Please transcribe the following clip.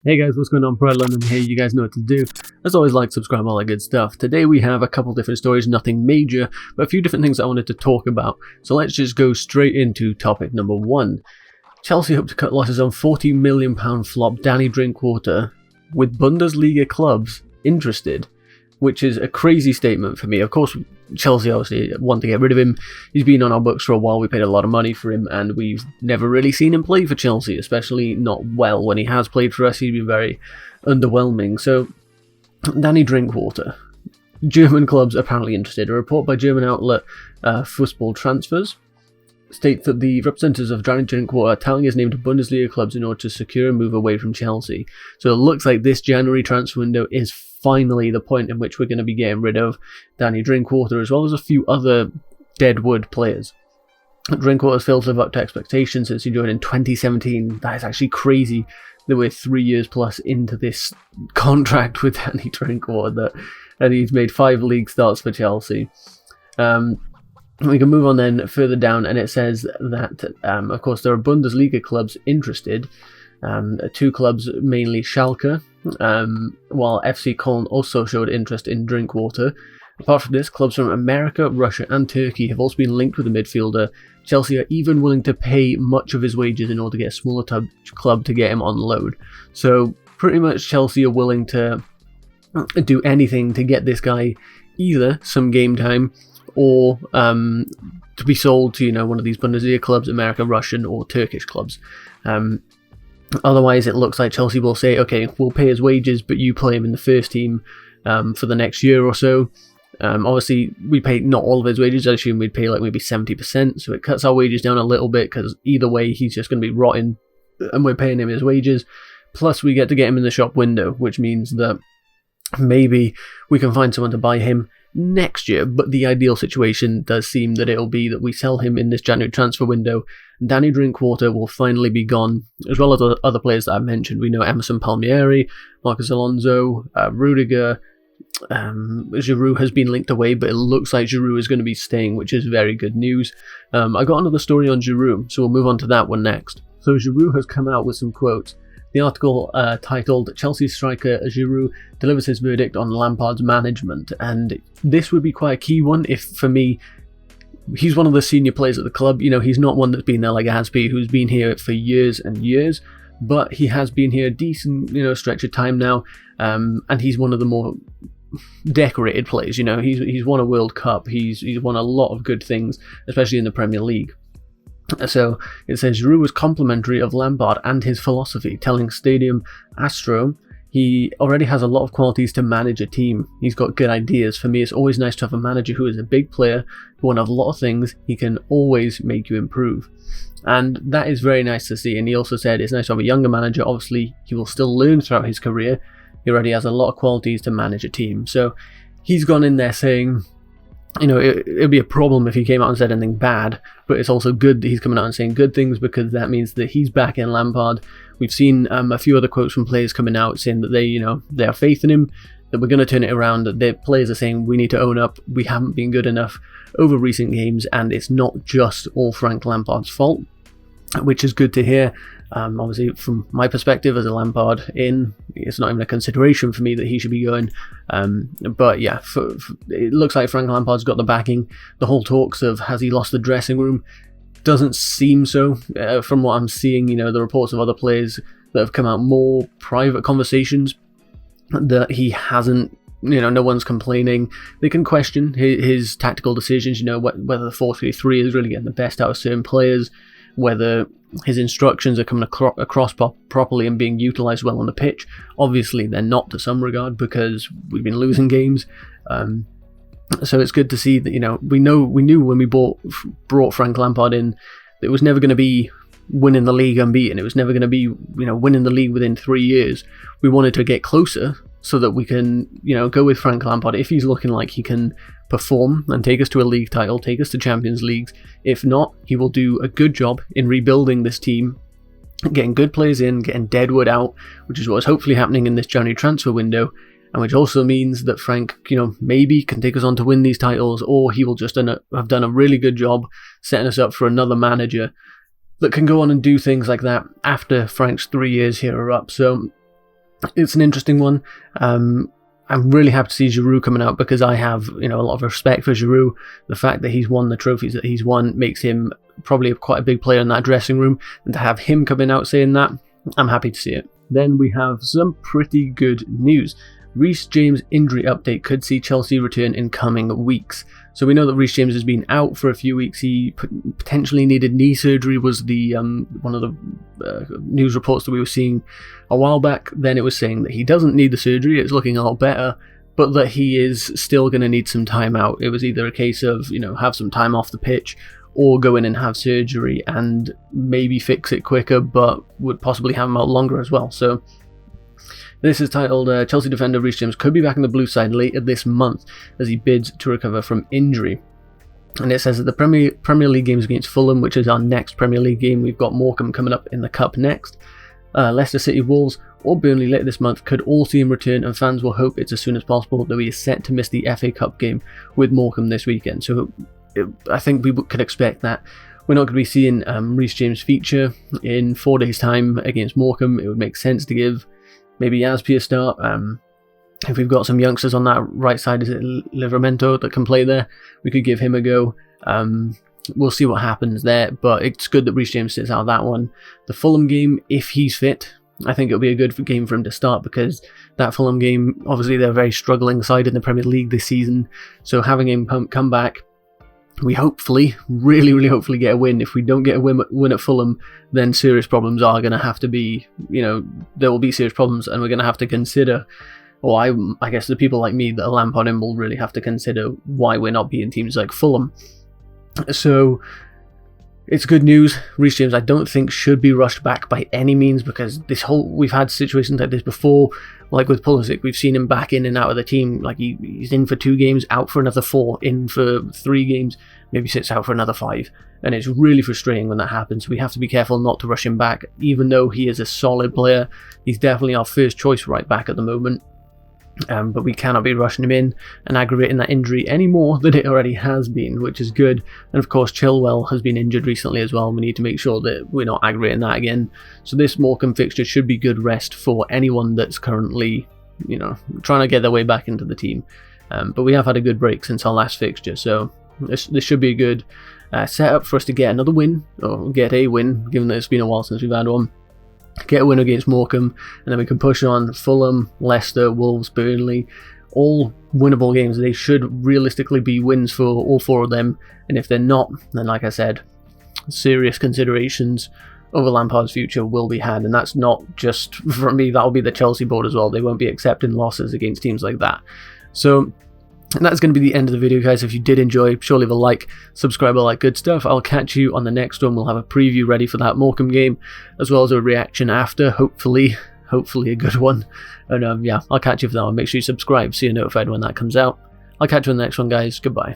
Hey guys, what's going on? ThePrideOfLDN here. You guys know what to do. As always, like, subscribe, all that good stuff. Today we have a couple different stories, nothing major, but a few different things I wanted to talk about. So let's just go straight into topic number one. Chelsea hope to cut losses on £40 million flop Danny Drinkwater, with Bundesliga clubs interested, which is a crazy statement for me. Of course, Chelsea obviously want to get rid of him. He's been on our books for a while. We paid a lot of money for him, and we've never really seen him play for Chelsea, especially not well. When he has played for us, he's been very underwhelming. So, Danny Drinkwater. German clubs apparently interested. A report by German outlet Fußball Transfers states that the representatives of Danny Drinkwater are telling his name to Bundesliga clubs in order to secure a move away from Chelsea. So it looks like this January transfer window is finally the point in which we're going to be getting rid of Danny Drinkwater, as well as a few other deadwood players. Drinkwater's failed to live up to expectations since he joined in 2017. That is actually crazy that we're 3 years plus into this contract with Danny Drinkwater, and he's made 5 league starts for Chelsea. We can move on then further down, and it says that, of course, there are Bundesliga clubs interested. 2 clubs, mainly Schalke, while FC Köln also showed interest in Drinkwater. Apart from this, clubs from America, Russia and Turkey have also been linked with the midfielder. Chelsea are even willing to pay much of his wages in order to get a smaller club to get him on loan. So pretty much Chelsea are willing to do anything to get this guy either some game time or to be sold to, one of these Bundesliga clubs, American, Russian or Turkish clubs. Otherwise, it looks like Chelsea will say, okay, we'll pay his wages, but you play him in the first team for the next year or so. Obviously, we pay not all of his wages. I assume we'd pay like maybe 70%, so it cuts our wages down a little bit, because either way, he's just going to be rotting, and we're paying him his wages. Plus, we get to get him in the shop window, which means that maybe we can find someone to buy him next year, but the ideal situation does seem that it'll be that we sell him in this January transfer window. Danny Drinkwater will finally be gone, as well as other players that I mentioned. We know Emerson Palmieri, Marcos Alonso, Rudiger, Giroud has been linked away, but it looks like Giroud is going to be staying, which is very good news. I got another story on Giroud, so we'll move on to that one next. So Giroud has come out with some quotes. The article titled "Chelsea striker Giroud delivers his verdict on Lampard's management," and this would be quite a key one if, for me, he's one of the senior players at the club. He's not one that's been there like Aspi, who's been here for years and years, but he has been here a decent, stretch of time now, and he's one of the more decorated players. He's won a World Cup, he's won a lot of good things, especially in the Premier League. So it says Giroud was complimentary of Lampard and his philosophy, telling Stadium Astro he already has a lot of qualities to manage a team. He's got good ideas. For me, it's always nice to have a manager who is a big player, who won a lot of things. He can always make you improve. And that is very nice to see. And he also said it's nice to have a younger manager. Obviously, he will still learn throughout his career. He already has a lot of qualities to manage a team. So he's gone in there saying, it'd be a problem if he came out and said anything bad, but it's also good that he's coming out and saying good things, because that means that he's back in Lampard. We've seen a few other quotes from players coming out saying that they have faith in him, that we're going to turn it around, that the players are saying we need to own up, we haven't been good enough over recent games, and it's not just all Frank Lampard's fault, which is good to hear. Obviously, from my perspective as a Lampard it's not even a consideration for me that he should be going. But yeah, it looks like Frank Lampard's got the backing. The whole talks of has he lost the dressing room doesn't seem so. From what I'm seeing, the reports of other players that have come out, more private conversations, that he hasn't. No one's complaining. They can question his tactical decisions. Whether the 4-3-3 is really getting the best out of certain players, whether his instructions are coming across properly and being utilised well on the pitch. Obviously, they're not to some regard, because we've been losing games. So it's good to see that we knew when we brought Frank Lampard in, that it was never going to be winning the league unbeaten. It was never going to be winning the league within 3 years. We wanted to get closer so that we can go with Frank Lampard if he's looking like he can perform and take us to a league title, take us to Champions Leagues. If not, he will do a good job in rebuilding this team, getting good players in, getting deadwood out, which is what's hopefully happening in this January transfer window, and which also means that Frank, maybe can take us on to win these titles, or he will just have done a really good job setting us up for another manager that can go on and do things like that after Frank's 3 years here are up. So It's an interesting one. I'm really happy to see Giroud coming out because I have, a lot of respect for Giroud. The fact that he's won the trophies that he's won makes him probably quite a big player in that dressing room, and to have him coming out saying that, I'm happy to see it. Then we have some pretty good news. Reece James injury update could see Chelsea return in coming weeks. So we know that Reece James has been out for a few weeks. He potentially needed knee surgery, was the one of the news reports that we were seeing a while back. Then it was saying that he doesn't need the surgery, it's looking a lot better, but that he is still going to need some time out. It was either a case of, have some time off the pitch, or go in and have surgery and maybe fix it quicker, but would possibly have him out longer as well. So this is titled Chelsea defender Reece James could be back in the blue side later this month as he bids to recover from injury. And it says that the Premier League games against Fulham, which is our next Premier League game, we've got Morecambe coming up in the Cup next, Leicester City, Wolves or Burnley later this month, could all see him return, and fans will hope it's as soon as possible, though he is set to miss the FA Cup game with Morecambe this weekend. So I think we could expect that. We're not going to be seeing Reece James feature in 4 days' time against Morecambe. It would make sense to give maybe Yazpi a start. If we've got some youngsters on that right side, is it Livramento that can play there? We could give him a go. We'll see what happens there, but it's good that Reece James sits out that one. The Fulham game, if he's fit, I think it'll be a good game for him to start, because that Fulham game, obviously they're a very struggling side in the Premier League this season, so having him come back, we hopefully, really hopefully get a win. If we don't get a win at Fulham, then serious problems are going to have to be, there will be serious problems, and we're going to have to consider, or I guess the people like me that are Lampard in will really have to consider why we're not beating teams like Fulham. So it's good news. Reece James, I don't think, should be rushed back by any means, because we've had situations like this before, like with Pulisic. We've seen him back in and out of the team. Like he's in for 2 games, out for another 4, in for 3 games, maybe sits out for another 5, and it's really frustrating when that happens. We have to be careful not to rush him back, even though he is a solid player. He's definitely our first choice right back at the moment. But we cannot be rushing him in and aggravating that injury any more than it already has been, which is good. And of course, Chilwell has been injured recently as well. We need to make sure that we're not aggravating that again. So this Morecambe fixture should be good rest for anyone that's currently, trying to get their way back into the team. But we have had a good break since our last fixture, so this should be a good setup for us to get another win, or get a win, given that it's been a while since we've had one. Get a win against Morecambe, and then we can push on Fulham, Leicester, Wolves, Burnley, all winnable games. They should realistically be wins for all 4 of them, and if they're not, then like I said, serious considerations over Lampard's future will be had, and that's not just from me, that'll be the Chelsea board as well. They won't be accepting losses against teams like that. So that's going to be the end of the video, guys. If you did enjoy, sure, leave a like, subscribe, all that good stuff. I'll catch you on the next one. We'll have a preview ready for that Morecambe game, as well as a reaction after, hopefully a good one. And yeah, I'll catch you for that one. Make sure you subscribe so you're notified when that comes out. I'll catch you on the next one, guys. Goodbye.